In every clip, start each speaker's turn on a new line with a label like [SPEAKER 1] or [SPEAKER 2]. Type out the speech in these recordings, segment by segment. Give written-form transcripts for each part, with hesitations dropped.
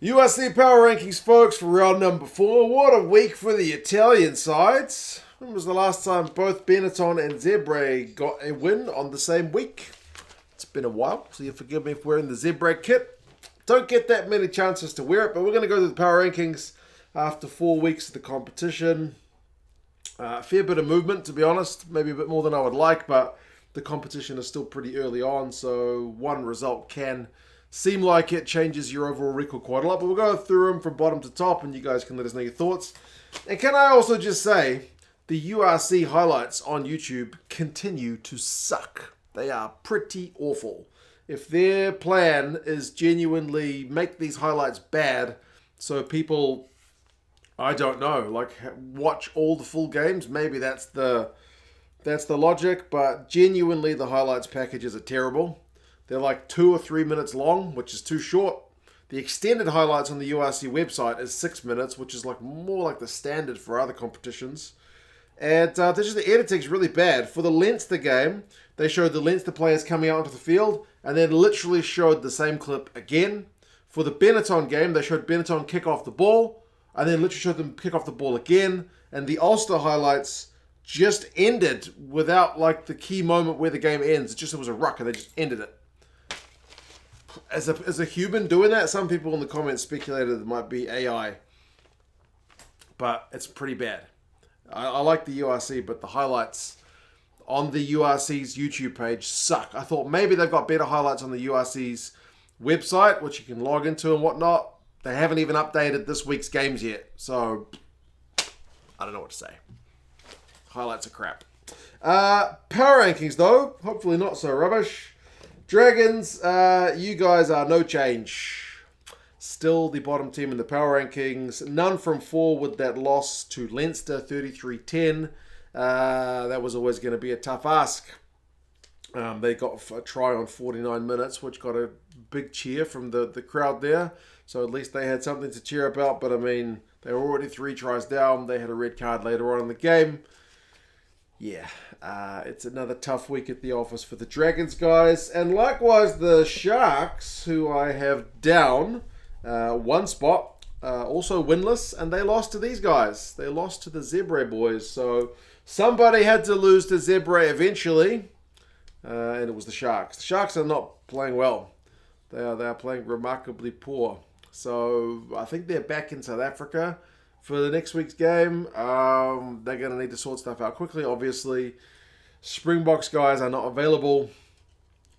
[SPEAKER 1] URC Power Rankings, folks, for round number 4. What a week for the Italian sides. When was the last time both Benetton and Zebre got a win on the same week? It's been a while, so you forgive me for wearing the Zebre kit. Don't get that many chances to wear it, but we're going to go to the Power Rankings after 4 weeks of the competition. A fair bit of movement, to be honest. Maybe a bit more than I would like, but the competition is still pretty early on, so one result can seem like it changes your overall record quite a lot. But we'll go through them from bottom to top, and you guys can let us know your thoughts. And can I also just say, the URC highlights on YouTube continue to suck. They are pretty awful. If their plan is genuinely make these highlights bad, so people, I don't know, like watch all the full games, maybe that's the logic, but genuinely the highlights packages are terrible. They're like 2 or 3 minutes long, which is too short. The extended highlights on the URC website is 6 minutes, which is like more like the standard for other competitions. And the editing's really bad. For the Leinster game, they showed the Leinster players coming out onto the field and then literally showed the same clip again. For the Benetton game, they showed Benetton kick off the ball and then literally showed them kick off the ball again. And the Ulster highlights just ended without like the key moment where the game ends. It was a ruck and they just ended it. As a human doing that, some people in the comments speculated it might be AI. But it's pretty bad. I like the URC, but the highlights on the URC's YouTube page suck. I thought maybe they've got better highlights on the URC's website, which you can log into and whatnot. They haven't even updated this week's games yet. So, I don't know what to say. Highlights are crap. Power rankings, though. Hopefully not so rubbish. Dragons, you guys are no change. Still the bottom team in the power rankings. None from 4 with that loss to Leinster, 33-10. That was always going to be a tough ask. They got a try on 49 minutes, which got a big cheer from the crowd there. So at least they had something to cheer about. But I mean, they were already 3 tries down. They had a red card later on in the game. Yeah, it's another tough week at the office for the Dragons, guys. And likewise, the Sharks, who I have down 1 spot, also winless, and they lost to these guys. They lost to the Zebre boys. So somebody had to lose to Zebre eventually, and it was the Sharks. The Sharks are not playing well. They are playing remarkably poor. So I think they're back in South Africa for the next week's game. They're going to need to sort stuff out quickly. Obviously, Springboks guys are not available,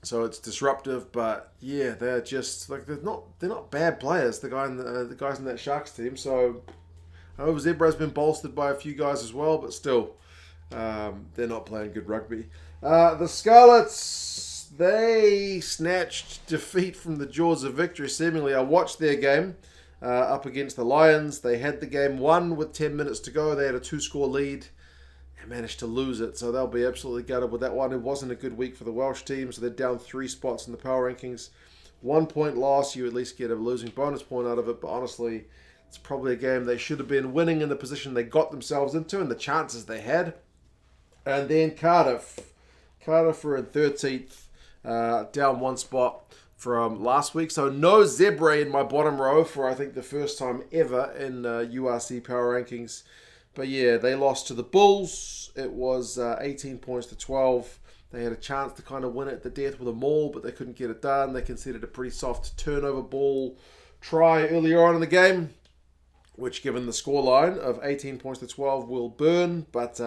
[SPEAKER 1] so it's disruptive. But yeah, they're just like they're not bad players. The guys in that Sharks team. So I know Zebra's been bolstered by a few guys as well, but still, they're not playing good rugby. The Scarlets, they snatched defeat from the jaws of victory. Seemingly, I watched their game. Up against the Lions. They had the game won with 10 minutes to go. They had a 2-score lead and managed to lose it. So they'll be absolutely gutted with that one. It wasn't a good week for the Welsh team, so they're down 3 spots in the power rankings. 1 point loss, you at least get a losing bonus point out of it. But honestly, it's probably a game they should have been winning in the position they got themselves into and the chances they had. And then Cardiff. Cardiff were in 13th, down 1 spot from last week. So no Zebre in my bottom row for I think the first time ever in URC power rankings. But yeah, they lost to the Bulls. It was 18 points to 12. They had a chance to kind of win it at the death with a maul, but they couldn't get it done. They conceded a pretty soft turnover ball try earlier on in the game, which given the scoreline of 18 points to 12 will burn. But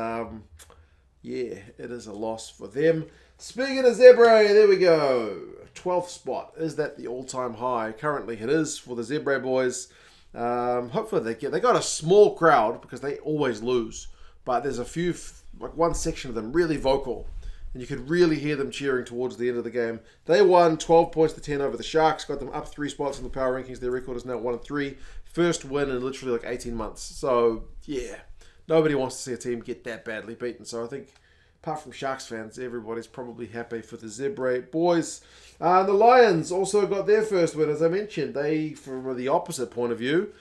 [SPEAKER 1] yeah, it is a loss for them. Speaking of Zebre, there we go. 12th spot. Is that the all-time high? Currently it is for the Zebre boys. Hopefully they got a small crowd because they always lose. But there's a few, like one section of them really vocal. And you could really hear them cheering towards the end of the game. They won 12 points to 10 over the Sharks. Got them up 3 spots in the power rankings. Their record is now 1-3. First win in literally like 18 months. So yeah, nobody wants to see a team get that badly beaten. So I think apart from Sharks fans, everybody's probably happy for the Zebre boys. The Lions also got their first win, as I mentioned. They, from the opposite point of view,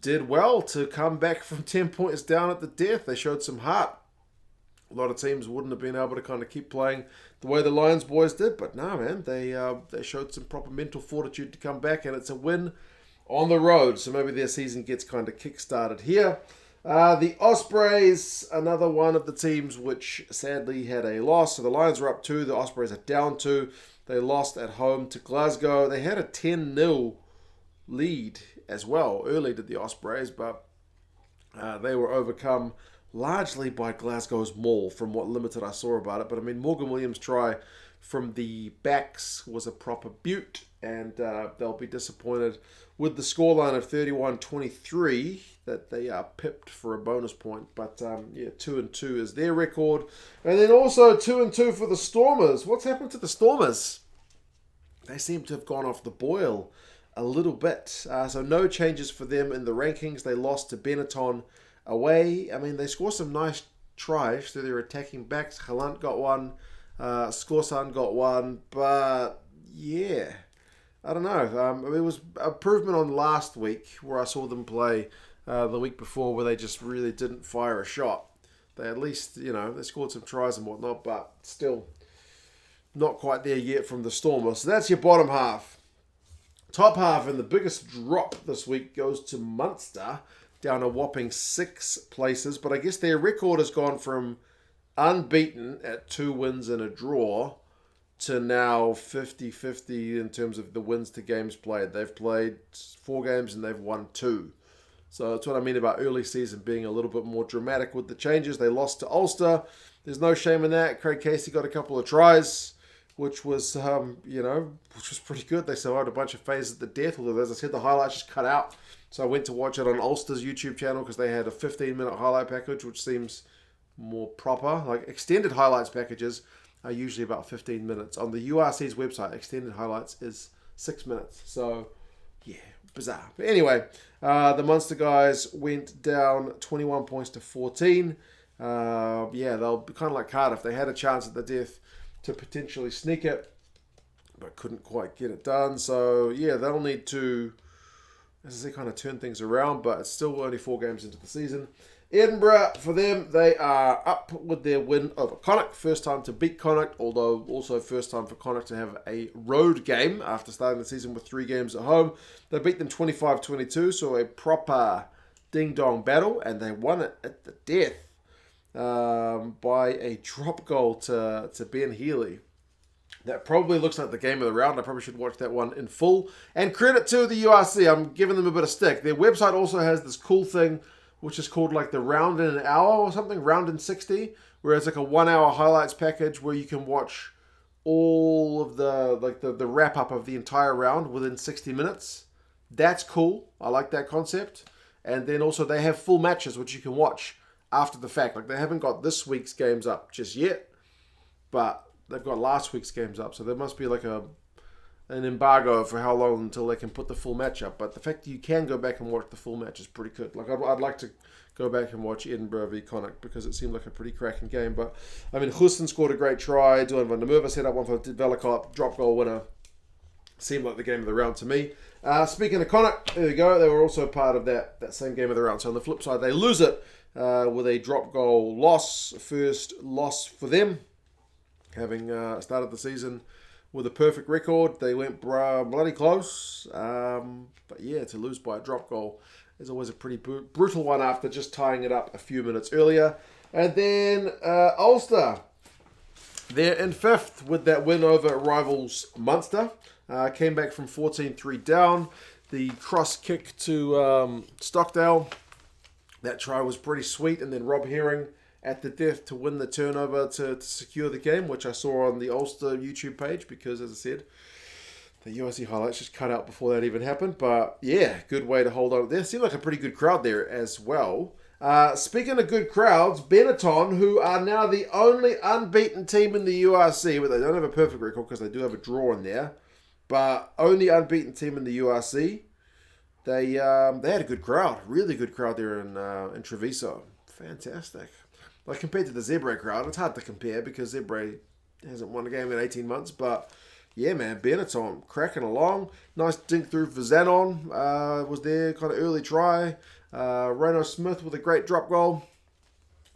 [SPEAKER 1] did well to come back from 10 points down at the death. They showed some heart. A lot of teams wouldn't have been able to kind of keep playing the way the Lions boys did. But no, man, they showed some proper mental fortitude to come back, and it's a win on the road. So maybe their season gets kind of kick-started here. The Ospreys, another one of the teams which sadly had a loss. So the Lions are up 2, the Ospreys are down 2. They lost at home to Glasgow. They had a 10-0 lead as well early to the Ospreys, but they were overcome largely by Glasgow's maul from what limited I saw about it. But I mean, Morgan Williams' try from the backs was a proper beaut, and they'll be disappointed with the scoreline of 31-23 that they are pipped for a bonus point. But 2-2 is their record. And then also 2-2 for the Stormers. What's happened to the Stormers? They seem to have gone off the boil a little bit. So no changes for them in the rankings. They lost to Benetton away. I mean, they scored some nice tries through their attacking backs. Halant got one. Skorsan got one. But yeah, I don't know. It was improvement on last week where I saw them play the week before, where they just really didn't fire a shot. They at least, they scored some tries and whatnot, but still not quite there yet from the Stormers. So that's your bottom half. Top half, and the biggest drop this week goes to Munster, down a whopping 6 places. But I guess their record has gone from unbeaten at 2 wins and a draw to now 50-50 in terms of the wins to games played. They've played 4 games and they've won 2. So that's what I mean about early season being a little bit more dramatic with the changes. They lost to Ulster. There's no shame in that. Craig Casey got a couple of tries, which was, which was pretty good. They survived a bunch of phases at the death, although, as I said, the highlights just cut out. So I went to watch it on Ulster's YouTube channel because they had a 15-minute highlight package, which seems more proper. Like, extended highlights packages are usually about 15 minutes. On the URC's website, extended highlights is 6 minutes. So, yeah, bizarre. But anyway, the Munster guys went down 21 points to 14. They'll be kind of like Cardiff. They had a chance at the death to potentially sneak it, but couldn't quite get it done. So, yeah, they'll need to, as I say, kind of turn things around, but it's still only 4 games into the season. Edinburgh, for them, they are up with their win over Connacht. First time to beat Connacht, although also first time for Connacht to have a road game after starting the season with 3 games at home. They beat them 25-22, so a proper ding-dong battle, and they won it at the death by a drop goal to Ben Healy. That probably looks like the game of the round. I probably should watch that one in full. And credit to the URC. I'm giving them a bit of stick. Their website also has this cool thing which is called like the round in an hour or something, round in 60, where it's like a 1 hour highlights package where you can watch all of the wrap up of the entire round within 60 minutes. That's cool. I like that concept. And then also they have full matches which you can watch after the fact. Like, they haven't got this week's games up just yet, but they've got last week's games up. So there must be like an embargo for how long until they can put the full match up. But the fact that you can go back and watch the full match is pretty good. Like, I'd like to go back and watch Edinburgh v Connacht because it seemed like a pretty cracking game. But I mean, Houston scored a great try. Dylan van der Merwe set up one for Velikot, drop goal winner. Seemed like the game of the round to me. Speaking of Connacht, there we go. They were also part of that same game of the round. So on the flip side, they lose it with a drop goal loss. First loss for them, having started the season with a perfect record. They went bloody close. But yeah, to lose by a drop goal is always a pretty brutal one after just tying it up a few minutes earlier. And then Ulster, they're in 5th with that win over rivals Munster. Came back from 14-3 down. The cross kick to Stockdale, that try was pretty sweet. And then Rob Herring at the death to win the turnover to secure the game, which I saw on the Ulster YouTube page because, as I said, the URC highlights just cut out before that even happened. But yeah, good way to hold on. There seemed like a pretty good crowd there as well. Speaking of good crowds, Benetton, who are now the only unbeaten team in the URC, but they don't have a perfect record because they do have a draw in there, but only unbeaten team in the URC. They had a good crowd, really good crowd there in Treviso. Fantastic. Like, compared to the Zebre crowd, it's hard to compare because Zebre hasn't won a game in 18 months. But, yeah, man, Benetton cracking along. Nice dink through for Zanon. Was there, kind of early try. Reno Smith with a great drop goal.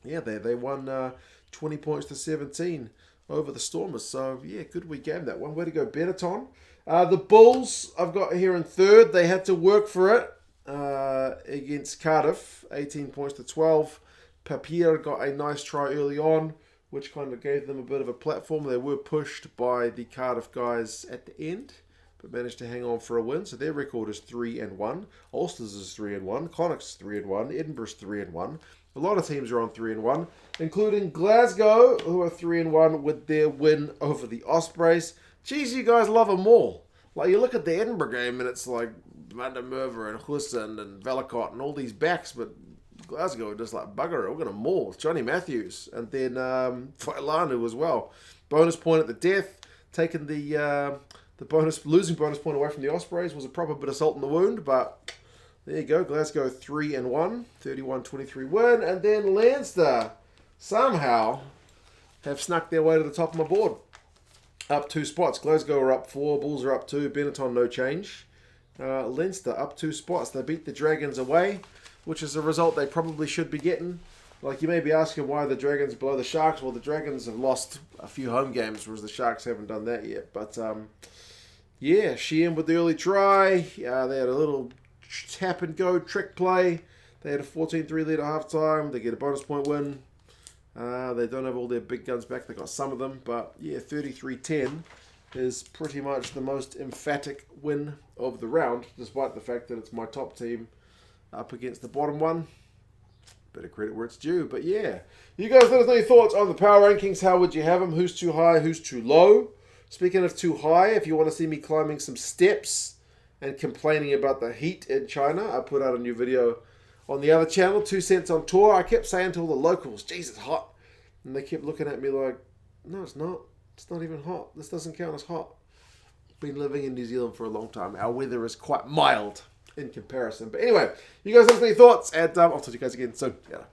[SPEAKER 1] Yeah, they won 20 points to 17 over the Stormers. So, yeah, good week game, that one. Way to go, Benetton. The Bulls, I've got here in third. They had to work for it against Cardiff, 18 points to 12. Papier got a nice try early on, which kind of gave them a bit of a platform. They were pushed by the Cardiff guys at the end, but managed to hang on for a win. So their record is 3-1. Ulster's is 3-1. Connacht's 3-1. Edinburgh's 3-1. A lot of teams are on 3-1, including Glasgow, who are 3-1 with their win over the Ospreys. Geez, you guys love them all. Like, you look at the Edinburgh game and it's like Van der Merwe and Hussen and Velicott and all these backs, but Glasgow are just like bugger it. We're going to maul Johnny Matthews and then Failanu as well. Bonus point at the death, taking the losing bonus point away from the Ospreys was a proper bit of salt in the wound, but there you go. Glasgow 3-1, 31-23 win, and then Leinster somehow have snuck their way to the top of my board. Up 2 spots. Glasgow are up 4. Bulls are up 2. Benetton, no change. Leinster up 2 spots. They beat the Dragons away, which is a result they probably should be getting. Like, you may be asking why the Dragons below the Sharks. Well, the Dragons have lost a few home games, whereas the Sharks haven't done that yet. But, yeah, Sheehan with the early try. They had a little tap-and-go trick play. They had a 14-3 lead at halftime. They get a bonus point win. They don't have all their big guns back. They got some of them. But, yeah, 33-10 is pretty much the most emphatic win of the round, despite the fact that it's my top team up against the bottom one. Bit of credit where it's due. But, yeah. You guys let us know your thoughts on the power rankings. How would you have them? Who's too high? Who's too low? Speaking of too high, if you want to see me climbing some steps and complaining about the heat in China, I put out a new video on the other channel, 2 cents on tour. I kept saying to all the locals, geez, it's hot. And they kept looking at me like, no, it's not. It's not even hot. This doesn't count as hot. Been living in New Zealand for a long time. Our weather is quite mild in comparison. But anyway, you guys let us know your thoughts, and I'll talk to you guys again soon. Yeah.